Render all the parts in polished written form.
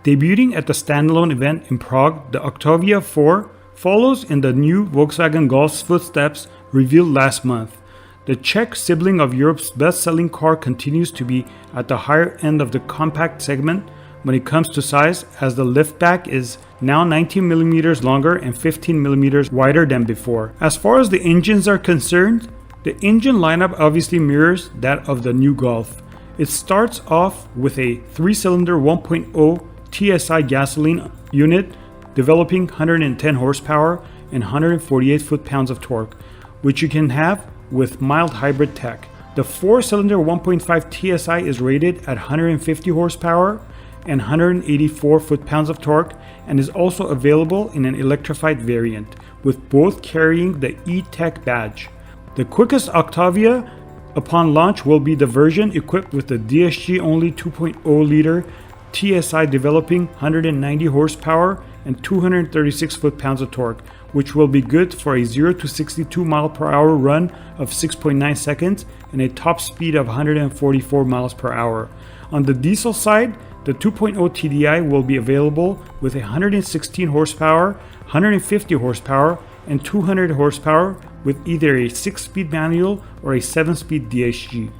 Debuting at the standalone event in Prague, the Octavia 4 follows in the new Volkswagen Golf's footsteps revealed last month. The Czech sibling of Europe's best-selling car continues to be at the higher end of the compact segment when it comes to size, as the liftback is now 19mm longer and 15mm wider than before. As far as the engines are concerned, the engine lineup obviously mirrors that of the new Golf. It starts off with a 3-cylinder 1.0 TSI gasoline unit developing 110 horsepower and 148 foot-pounds of torque, which you can have with mild hybrid tech. The 4-cylinder 1.5 TSI is rated at 150 horsepower and 184 foot-pounds of torque and is also available in an electrified variant, with both carrying the E-Tech badge. The quickest Octavia upon launch will be the version equipped with the DSG-only 2.0-liter TSI developing 190 horsepower and 236 foot-pounds of torque, which will be good for a 0 to 62 mile per hour run of 6.9 seconds and a top speed of 144 miles per hour. On the diesel side, the 2.0 TDI will be available with 116 horsepower, 150 horsepower, and 200 horsepower with either a 6-speed manual or a 7-speed DSG.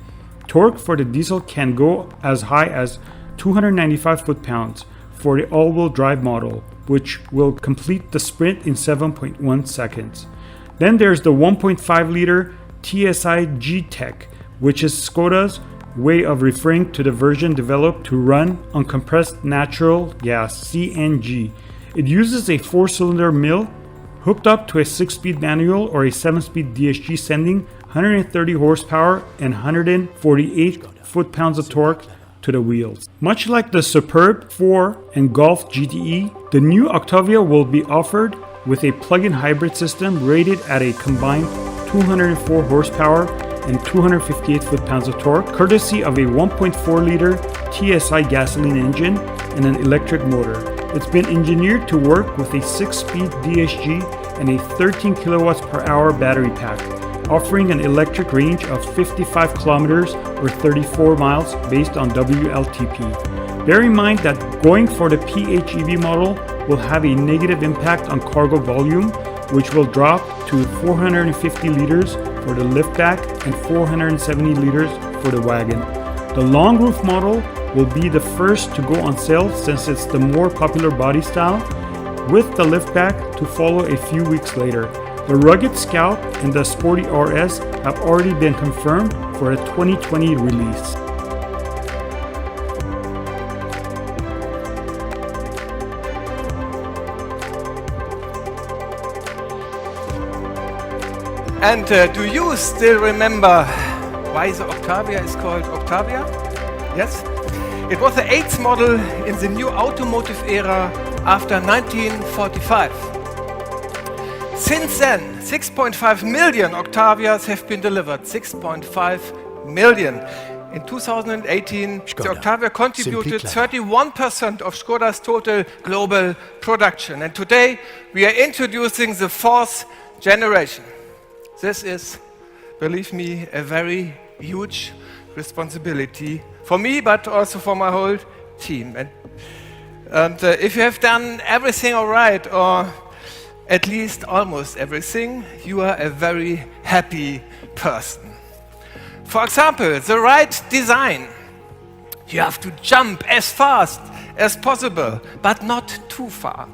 Torque for the diesel can go as high as 295 foot-pounds for the all-wheel drive model, which will complete the sprint in 7.1 seconds. Then there's the 1.5-liter TSI G-Tech, which is Škoda's way of referring to the version developed to run on compressed natural gas, CNG. It uses a 4-cylinder mill hooked up to a 6-speed manual or a 7-speed DSG, sending 130 horsepower and 148 foot-pounds of torque to the wheels. Much like the Superb 4 and Golf GTE, the new Octavia will be offered with a plug-in hybrid system rated at a combined 204 horsepower and 258 foot-pounds of torque, courtesy of a 1.4-liter TSI gasoline engine and an electric motor. It's been engineered to work with a 6-speed DSG and a 13 kilowatts per hour battery pack, offering an electric range of 55 kilometers or 34 miles based on WLTP. Bear in mind that going for the PHEV model will have a negative impact on cargo volume, which will drop to 450 liters for the liftback and 470 liters for the wagon. The long roof model will be the first to go on sale since it's the more popular body style, with the liftback to follow a few weeks later. The rugged Scout and the Sporty RS have already been confirmed for a 2020 release. And do you still remember why the Octavia is called Octavia? Yes? It was the 8th model in the new automotive era after 1945. Since then, 6.5 million Octavias have been delivered. 6.5 million. In 2018, Škoda. the Octavia contributed 31% of Škoda's total global production. And today, we are introducing the 4th generation. This is, believe me, a very huge responsibility for me, but also for my whole team. And if you have done everything all right, or at least almost everything, you are a very happy person. For example, the right design. You have to jump as fast as possible, but not too far.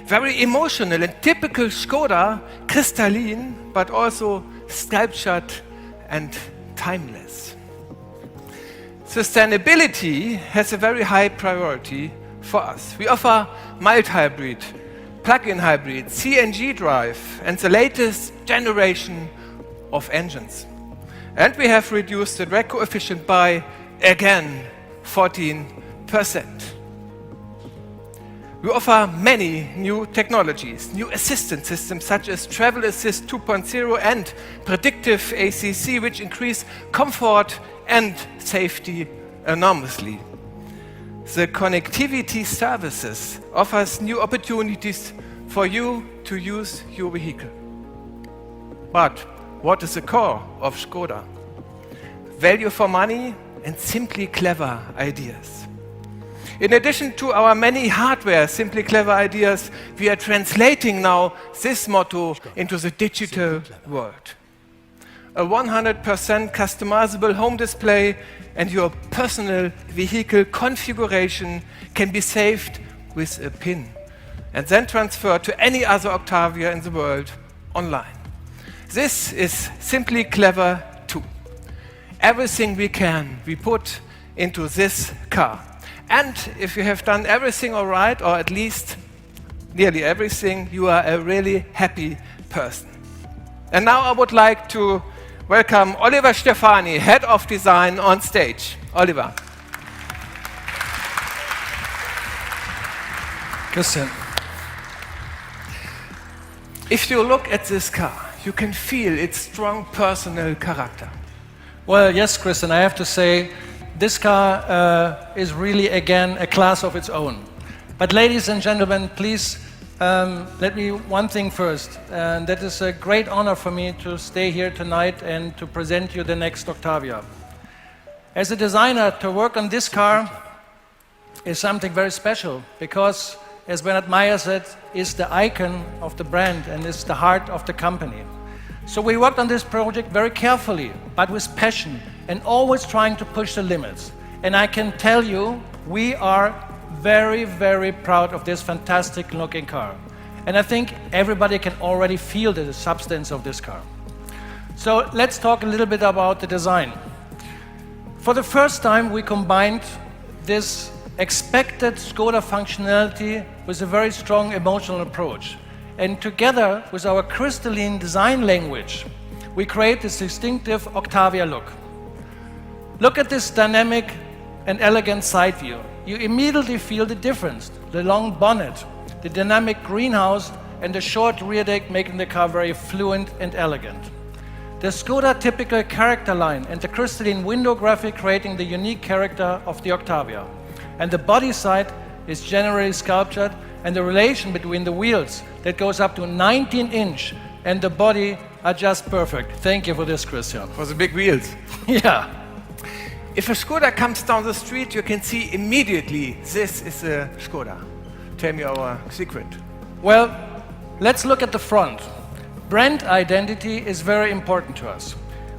Very emotional and typical Škoda, crystalline, but also sculptured and timeless. Sustainability has a very high priority for us. We offer mild hybrid, plug-in hybrid, CNG drive, and the latest generation of engines. And we have reduced the drag coefficient by, again, 14%. We offer many new technologies, new assistance systems such as Travel Assist 2.0 and Predictive ACC, which increase comfort and safety enormously. The connectivity services offers new opportunities for you to use your vehicle. But what is the core of Škoda? Value for money and simply clever ideas. In addition to our many hardware, Simply Clever ideas, we are translating now this motto into the digital world. A 100% customizable home display and your personal vehicle configuration can be saved with a PIN and then transferred to any other Octavia in the world online. This is Simply Clever 2. Everything we put into this car. And if you have done everything all right, or at least nearly everything, you are a really happy person. And now I would like to welcome Oliver Stefani, Head of Design, on stage. Oliver. Christian. If you look at this car, you can feel its strong personal character. Well, yes, Christian, I have to say, this car is really, again, a class of its own. But ladies and gentlemen, please let me one thing first. And that is a great honor for me to stay here tonight and to present you the next Octavia. As a designer, to work on this car is something very special because, as Bernhard Meyer said, is the icon of the brand and is the heart of the company. So we worked on this project very carefully, but with passion, and always trying to push the limits. And I can tell you, we are very, very proud of this fantastic looking car. And I think everybody can already feel the substance of this car. So let's talk a little bit about the design. For the first time, we combined this expected Škoda functionality with a very strong emotional approach. And together with our crystalline design language, we create this distinctive Octavia look. Look at this dynamic and elegant side view. You immediately feel the difference. The long bonnet, the dynamic greenhouse, and the short rear deck making the car very fluent and elegant. The Škoda typical character line and the crystalline window graphic creating the unique character of the Octavia. And the body side is generally sculptured, and the relation between the wheels that goes up to 19-inch and the body are just perfect. Thank you for this, Christian. For the big wheels. Yeah. If a Škoda comes down the street, you can see immediately this is a Škoda. Tell me our secret. Well, let's look at the front. Brand identity is very important to us.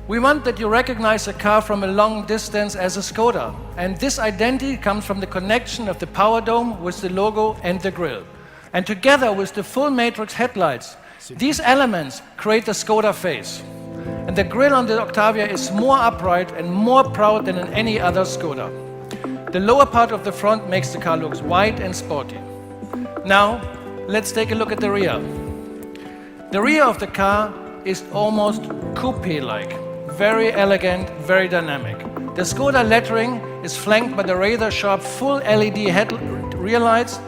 We want that you recognize a car from a long distance as a Škoda. And this identity comes from the connection of the power dome with the logo and the grille. And together with the full matrix headlights, these elements create the Škoda face. And the grille on the Octavia is more upright and more proud than in any other Škoda. The lower part of the front makes the car look wide and sporty. Now, let's take a look at the rear. The rear of the car is almost coupe-like. Very elegant, very dynamic. The Škoda lettering is flanked by the razor-sharp full LED rear lights,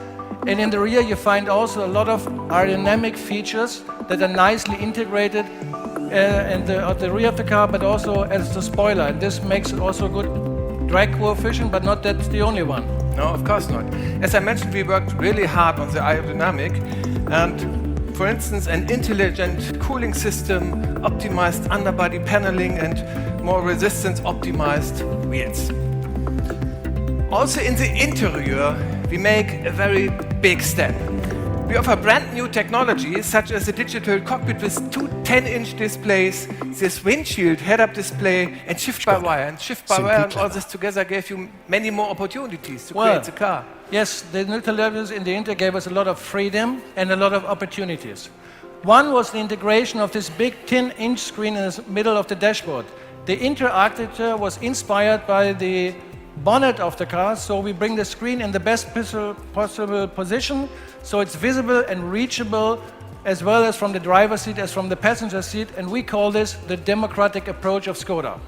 and in the rear you find also a lot of aerodynamic features that are nicely integrated in the rear of the car, but also as the spoiler. And this makes also a good drag coefficient, but not that's the only one. No, of course not. As I mentioned, we worked really hard on the aerodynamic, and for instance, an intelligent cooling system, optimized underbody paneling, and more resistance-optimized wheels. Also in the interior, we make a very big step. We offer brand new technologies such as a digital cockpit with two 10-inch displays, this windshield head-up display, and shift-by-wire. And shift-by-wire and all this together gave you many more opportunities to create the car. Yes, the new televisions in the Inter gave us a lot of freedom and a lot of opportunities. One was the integration of this big 10-inch screen in the middle of the dashboard. The Inter architecture was inspired by the bonnet of the car, so we bring the screen in the best possible position, so it's visible and reachable as well as from the driver's seat as from the passenger seat, and we call this the democratic approach of Škoda.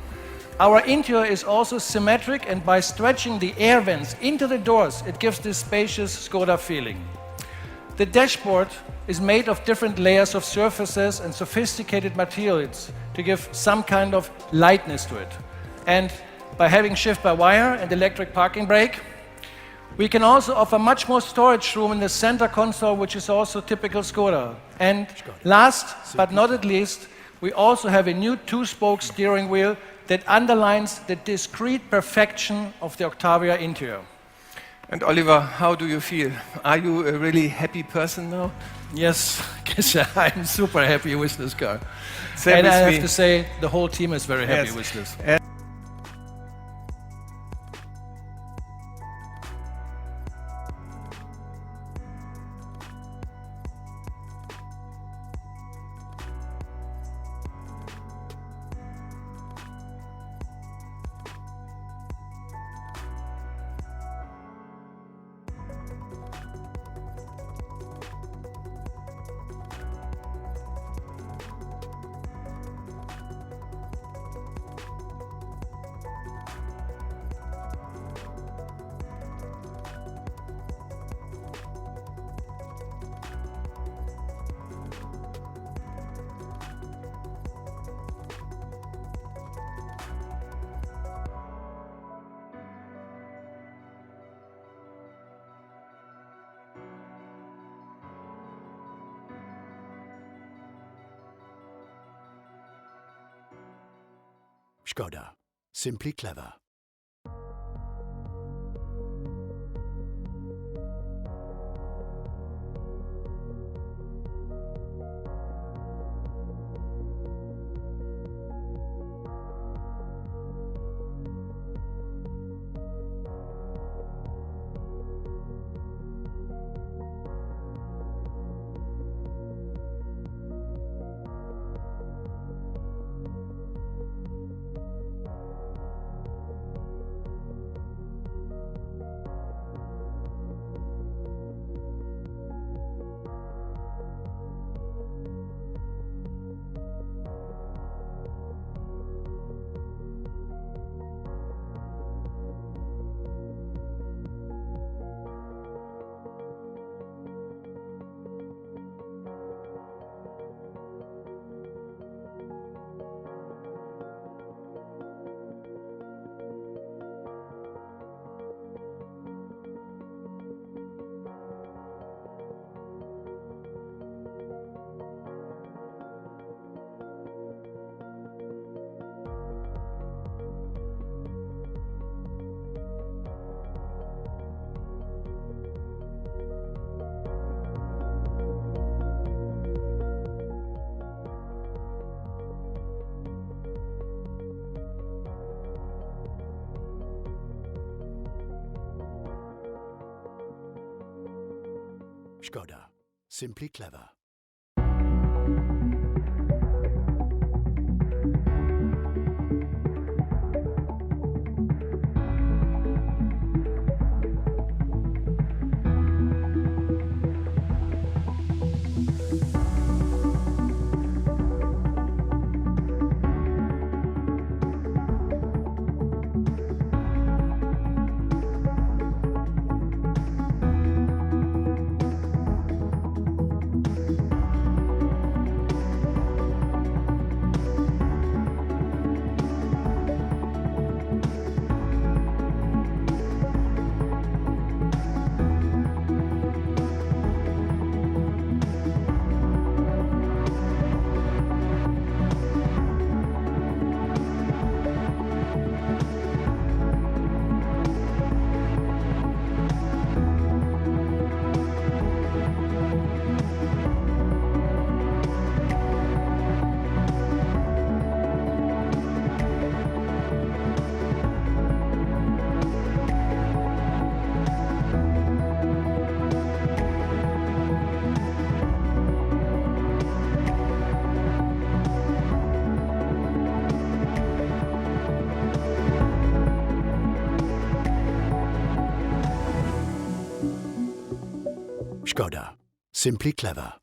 Our interior is also symmetric, and by stretching the air vents into the doors, it gives this spacious Škoda feeling. The dashboard is made of different layers of surfaces and sophisticated materials to give some kind of lightness to it. And by having shift-by-wire and electric parking brake, we can also offer much more storage room in the center console, which is also typical Škoda. And last but not at least, we also have a new two-spoke steering wheel that underlines the discrete perfection of the Octavia interior. And Oliver, how do you feel? Are you a really happy person now? Yes, Christian, I'm super happy with this car. Same And with I me. have to say, the whole team is very happy Yes. with this. Skoda. Simply clever. Skoda. Simply clever. Skoda. Simply clever.